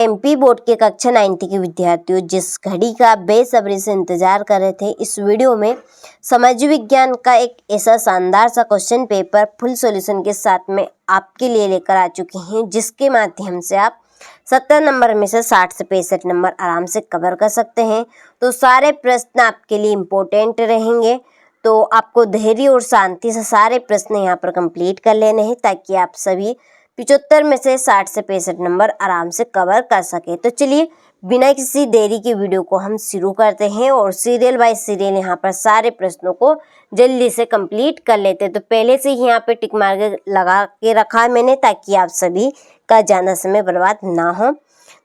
MP board के कक्षा 9 के विद्यार्थियों, जिस घड़ी का बेसब्री से इंतजार कर रहे थे, इस वीडियो में समाज विज्ञान का एक ऐसा शानदार सा क्वेश्चन पेपर फुल सॉल्यूशन के साथ में आपके लिए लेकर आ चुके हैं, जिसके माध्यम से आप 70 नंबर में से 60 से 65 नंबर आराम से कवर कर सकते हैं। तो सारे प्रश्न आपके लिए इम्पोर्टेंट रहेंगे, तो आपको धैर्य और शांति से सारे प्रश्न यहाँ पर कंप्लीट कर लेने हैं, ताकि आप सभी 75 में से 60 से 65 नंबर आराम से कवर कर सके। तो चलिए बिना किसी देरी के वीडियो को हम शुरू करते हैं और सीरियल बाय सीरियल यहाँ पर सारे प्रश्नों को जल्दी से कंप्लीट कर लेते हैं। तो पहले से ही यहाँ पे टिक मार्क लगा के रखा है मैंने, ताकि आप सभी का ज़्यादा समय बर्बाद ना हो।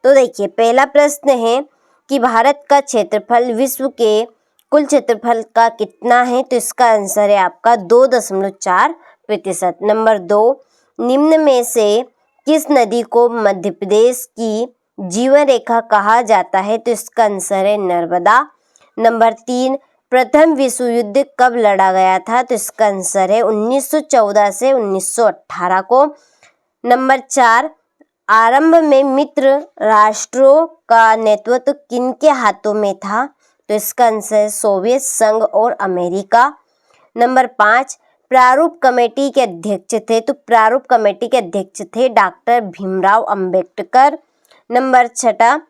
तो देखिए, पहला प्रश्न है कि भारत का क्षेत्रफल विश्व के कुल क्षेत्रफल का कितना है? तो इसका आंसर है आपका 2.4%। नंबर 2, निम्न में से किस नदी को मध्य प्रदेश की जीवन रेखा कहा जाता है? तो इसका आंसर है नर्मदा। नंबर 3, प्रथम विश्व युद्ध कब लड़ा गया था? तो इसका आंसर है 1914 से 1918 को। नंबर 4, आरंभ में मित्र राष्ट्रों का नेतृत्व किनके हाथों में था? तो इसका आंसर है सोवियत संघ और अमेरिका। नंबर 5, प्रारूप कमेटी के अध्यक्ष थे? तो प्रारूप कमेटी के अध्यक्ष थे डॉक्टर भीमराव अंबेडकर। नंबर 6,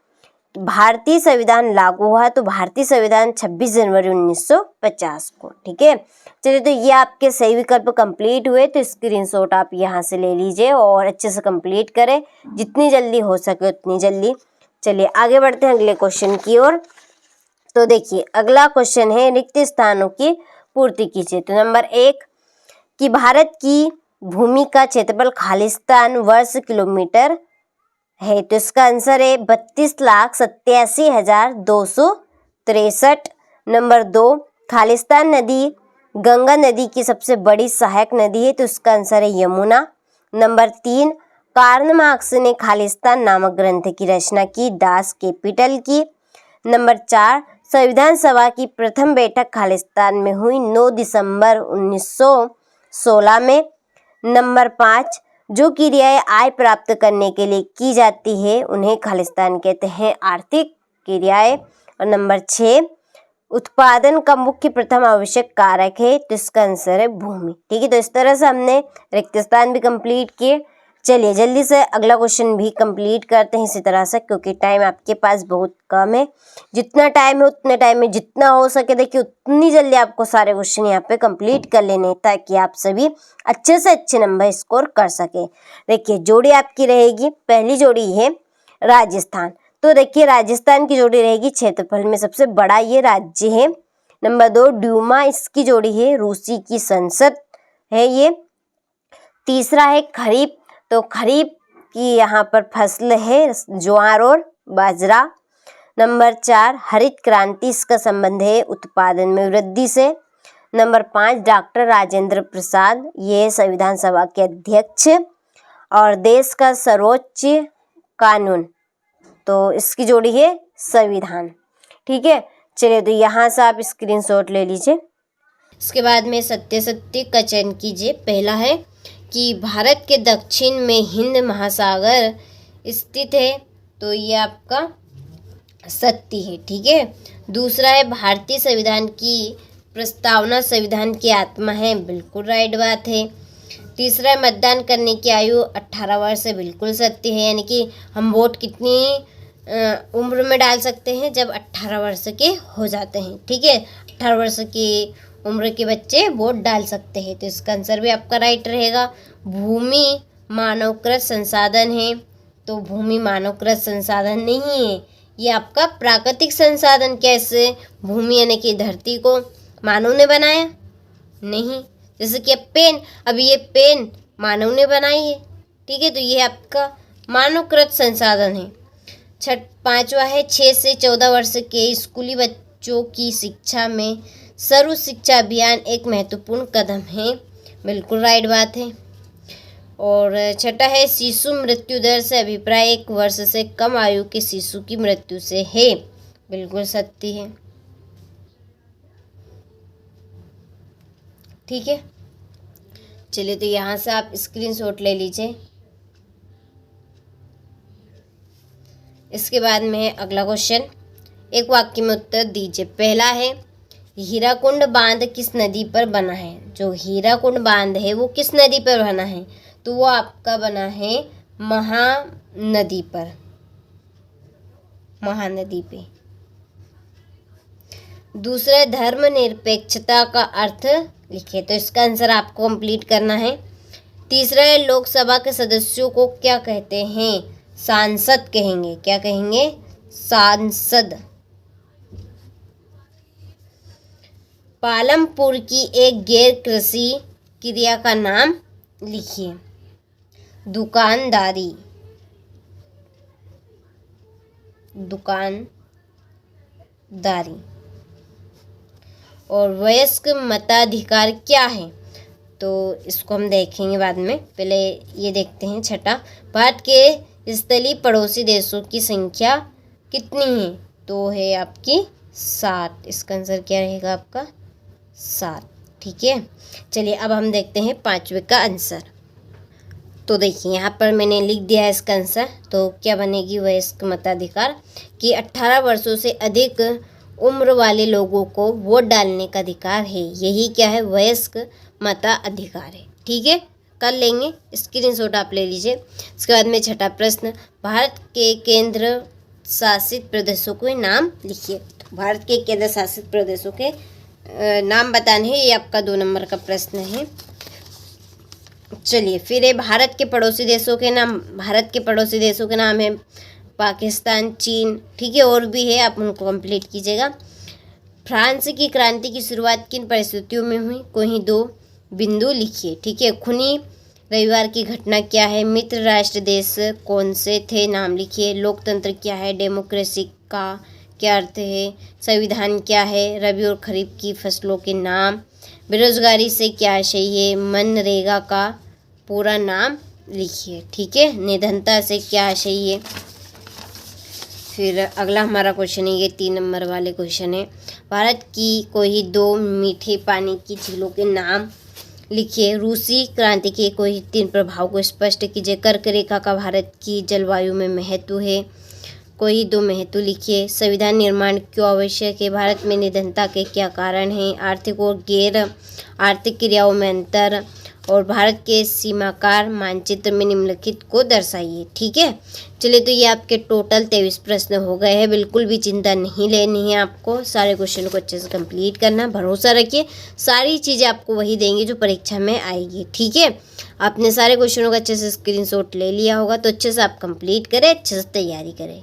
भारतीय संविधान लागू हुआ? तो भारतीय संविधान 26 जनवरी 1950 को। ठीक है, चलिए, तो ये आपके सही विकल्प कंप्लीट हुए। तो स्क्रीनशॉट आप यहाँ से ले लीजिए और अच्छे से कंप्लीट करें, जितनी जल्दी हो सके उतनी जल्दी। चलिए आगे बढ़ते हैं अगले क्वेश्चन की ओर। तो देखिए, अगला क्वेश्चन है रिक्त स्थानों की पूर्ति कीजिए। तो नंबर 1, कि भारत की भूमि का क्षेत्रफल खालिस्तान वर्ग किलोमीटर है? तो इसका आंसर है 32,87,263। नंबर 2, खालिस्तान नदी गंगा नदी की सबसे बड़ी सहायक नदी है? तो इसका आंसर है यमुना। नंबर 3, कार्ल मार्क्स ने खालिस्तान नामक ग्रंथ की रचना की? दास कैपिटल की। नंबर 4, संविधान सभा की प्रथम बैठक खालिस्तान में हुई 9 दिसंबर 1916 में। नंबर 5, जो क्रियाएं आय प्राप्त करने के लिए की जाती है उन्हें खालिस्तान कहते हैं आर्थिक क्रियाएं। और नंबर 6, उत्पादन का मुख्य प्रथम आवश्यक कारक है? तो इसका आंसर है भूमि। ठीक है, तो इस तरह से हमने रिक्त स्थान भी कंप्लीट किए। चलिए जल्दी से अगला क्वेश्चन भी कंप्लीट करते हैं इसी तरह से, क्योंकि टाइम आपके पास बहुत कम है। जितना टाइम है उतने टाइम में जितना हो सके देखिए उतनी जल्दी आपको सारे क्वेश्चन यहाँ पे कंप्लीट कर लेने हैं, ताकि आप सभी अच्छे से अच्छे नंबर स्कोर कर सके। देखिए जोड़ी आपकी रहेगी, पहली जोड़ी है राजस्थान। तो देखिए राजस्थान की जोड़ी रहेगी क्षेत्रफल में सबसे बड़ा ये राज्य है। नंबर 2, ड्यूमा इसकी जोड़ी है, रूसी की संसद है ये। तीसरा है खरीफ, तो खरीफ की यहाँ पर फसल है ज्वार और बाजरा। नंबर 4, हरित क्रांति, इसका संबंध है उत्पादन में वृद्धि से। नंबर 5, डॉक्टर राजेंद्र प्रसाद, ये संविधान सभा के अध्यक्ष और देश का सर्वोच्च कानून, तो इसकी जोड़ी है संविधान। ठीक है, चलिए तो यहाँ से आप स्क्रीनशॉट ले लीजिए। इसके बाद में सत्य सत्य का चयन कीजिए। पहला है कि भारत के दक्षिण में हिंद महासागर स्थित है? तो ये आपका सत्य है। ठीक है, दूसरा है भारतीय संविधान की प्रस्तावना संविधान की आत्मा है? बिल्कुल राइट बात है। तीसरा है मतदान करने की आयु 18 वर्ष है? बिल्कुल सत्य है, यानी कि हम वोट कितनी उम्र में डाल सकते हैं? जब 18 वर्ष के हो जाते हैं। ठीक है, 18 वर्ष की उम्र के बच्चे वोट डाल सकते हैं, तो इसका आंसर भी आपका राइट रहेगा। भूमि मानवकृत संसाधन है? तो भूमि मानवकृत संसाधन नहीं है, ये आपका प्राकृतिक संसाधन। कैसे? भूमि यानी कि धरती को मानव ने बनाया नहीं, जैसे कि पेन, अब ये पेन मानव ने बनाई है। ठीक है, तो ये आपका मानवकृत संसाधन है। पांचवा है 6 से 14 वर्ष के स्कूली बच्चों की शिक्षा में सर्व शिक्षा अभियान एक महत्वपूर्ण कदम है? बिल्कुल राइट बात है। और छठा है शिशु मृत्यु दर से अभिप्राय 1 वर्ष से कम आयु के शिशु की मृत्यु से है? बिल्कुल सत्य है। ठीक है, चलिए तो यहाँ से आप स्क्रीनशॉट ले लीजिए। इसके बाद में है अगला क्वेश्चन, एक वाक्य में उत्तर दीजिए। पहला है हीराकुंड बांध किस नदी पर बना है। जो हीराकुंड बांध है वो किस नदी पर बना है, तो वो आपका बना है महानदी पर, महानदी पे। दूसरा, धर्मनिरपेक्षता का अर्थ लिखिए, तो इसका आंसर आपको कंप्लीट करना है। तीसरा है लोकसभा के सदस्यों को क्या कहते हैं, सांसद कहेंगे। क्या कहेंगे, सांसद। पालमपुर की एक गैर कृषि क्रिया का नाम लिखिए। दुकानदारी, दुकानदारी। और वयस्क मताधिकार क्या है, तो इसको हम देखेंगे बाद में, पहले ये देखते हैं छठा। भारत के स्थलीय पड़ोसी देशों की संख्या कितनी है, तो है आपकी 7। इसका आंसर क्या रहेगा आपका 7। ठीक है, चलिए अब हम देखते हैं 5वें का आंसर। तो देखिए यहाँ पर मैंने लिख दिया है इसका आंसर, तो क्या बनेगी, वयस्क मताधिकार कि 18 वर्षों से अधिक उम्र वाले लोगों को वोट डालने का अधिकार है। यही क्या है, वयस्क मताधिकार है। ठीक है, कर लेंगे, स्क्रीनशॉट आप ले लीजिए। इसके बाद में छठा प्रश्न, भारत के केंद्र शासित प्रदेशों के नाम लिखिए। तो भारत के केंद्र शासित प्रदेशों के नाम बताने हैं, ये आपका 2 नंबर का प्रश्न है। चलिए फिर है भारत के पड़ोसी देशों के नाम। भारत के पड़ोसी देशों के नाम है पाकिस्तान, चीन। ठीक है, और भी है, आप उनको कंप्लीट कीजिएगा। फ्रांस की क्रांति की शुरुआत किन परिस्थितियों में हुई, कोई 2 बिंदु लिखिए। ठीक है, खूनी रविवार की घटना क्या है, मित्र राष्ट्र देश कौन से थे, नाम लिखिए। लोकतंत्र क्या है, डेमोक्रेसी का क्या अर्थ है, संविधान क्या है, रबी और खरीफ की फसलों के नाम, बेरोजगारी से क्या आशय है, मनरेगा का पूरा नाम लिखिए। ठीक है, निधनता से क्या आशय है। फिर अगला हमारा क्वेश्चन है, ये 3 नंबर वाले क्वेश्चन है, भारत की कोई 2 मीठे पानी की झीलों के नाम लिखिए। रूसी क्रांति के कोई 3 प्रभाव को स्पष्ट कीजिए। कर्क रेखा का भारत की जलवायु में महत्व है, कोई 2 महत्व लिखिए। संविधान निर्माण क्यों आवश्यक है, भारत में निधनता के क्या कारण हैं, आर्थिक और गैर आर्थिक क्रियाओं में अंतर, और भारत के सीमाकार मानचित्र में निम्नलिखित को दर्शाइए। ठीक है, चलिए तो ये आपके टोटल 23 प्रश्न हो गए हैं। बिल्कुल भी चिंता नहीं लेनी है आपको, सारे क्वेश्चन को अच्छे से कंप्लीट करना, भरोसा रखिए, सारी चीज़ें आपको वही देंगे जो परीक्षा में आएगी। ठीक है, आपने सारे क्वेश्चनों का अच्छे से स्क्रीनशॉट ले लिया होगा, तो अच्छे से आप कंप्लीट करें, अच्छे से तैयारी करें।